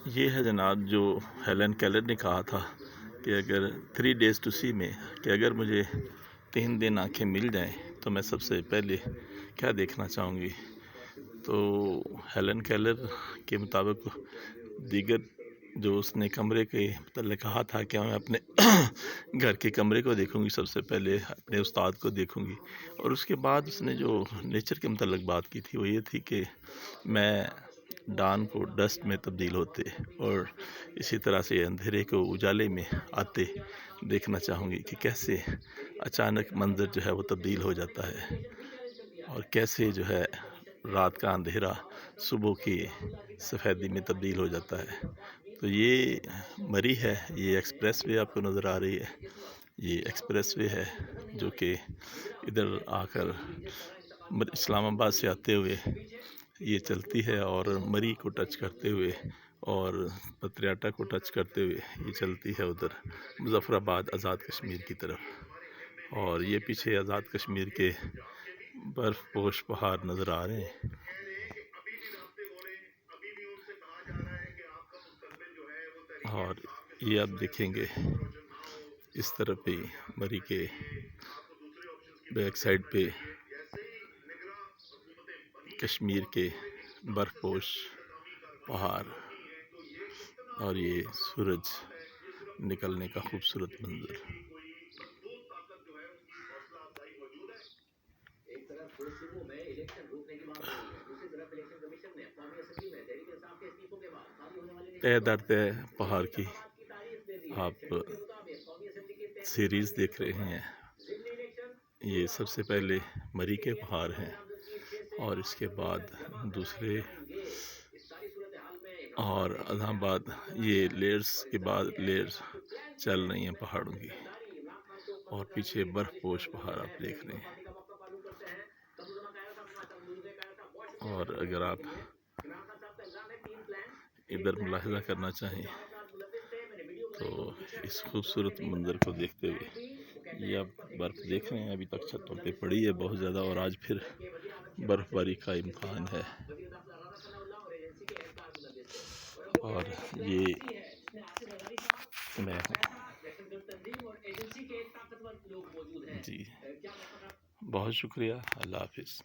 یہ ہے جناب جو ہیلن کیلر نے کہا تھا کہ اگر 3 days to see میں کہ اگر مجھے 3 دن آنکھیں مل جائیں تو میں سب سے پہلے کیا دیکھنا چاہوں گی. تو ہیلن کیلر کے مطابق دیگر جو اس نے کمرے کے متعلق کہا تھا کہ میں اپنے گھر کے کمرے کو دیکھوں گی سب سے پہلے، اپنے استاد کو دیکھوں گی، اور اس کے بعد اس نے جو نیچر کے متعلق بات کی تھی وہ یہ تھی کہ میں ڈان کو ڈسٹ میں تبدیل ہوتے اور اسی طرح سے اندھیرے کو اجالے میں آتے دیکھنا چاہوں گی کہ کیسے اچانک منظر جو ہے وہ تبدیل ہو جاتا ہے اور کیسے جو ہے رات کا اندھیرا صبح کی سفیدی میں تبدیل ہو جاتا ہے. تو یہ مری ہے، یہ ایکسپریس وے آپ کو نظر آ رہی ہے، یہ ایکسپریس وے ہے جو کہ ادھر آ کر اسلام آباد سے آتے ہوئے یہ چلتی ہے اور مری کو ٹچ کرتے ہوئے اور پتریاٹا کو ٹچ کرتے ہوئے یہ چلتی ہے ادھر مظفر آباد آزاد کشمیر کی طرف. اور یہ پیچھے آزاد کشمیر کے برف پوش پہاڑ نظر آ رہے ہیں. اور یہ آپ دیکھیں گے اس طرف بھی مری کے بیک سائڈ پہ کشمیر کے برف پوش پہاڑ اور یہ سورج نکلنے کا خوبصورت منظر. تہ در تہ پہاڑ کی آپ سیریز دیکھ رہے ہیں. یہ سب سے پہلے مری کے پہاڑ ہیں اور اس کے بعد دوسرے اور الہ آباد. یہ لیئرز کے بعد لیئرز چل رہی ہیں پہاڑوں کی اور پیچھے برف پوش پہاڑ آپ دیکھ رہے ہیں. اور اگر آپ ادھر ملاحظہ کرنا چاہیں تو اس خوبصورت منظر کو دیکھتے ہوئے یہ آپ برف دیکھ رہے ہیں ابھی تک چھتوں پہ پڑی ہے بہت زیادہ اور آج پھر برف باری کا امکان ہے. اور یہ میں جی بہت شکریہ. اللہ حافظ.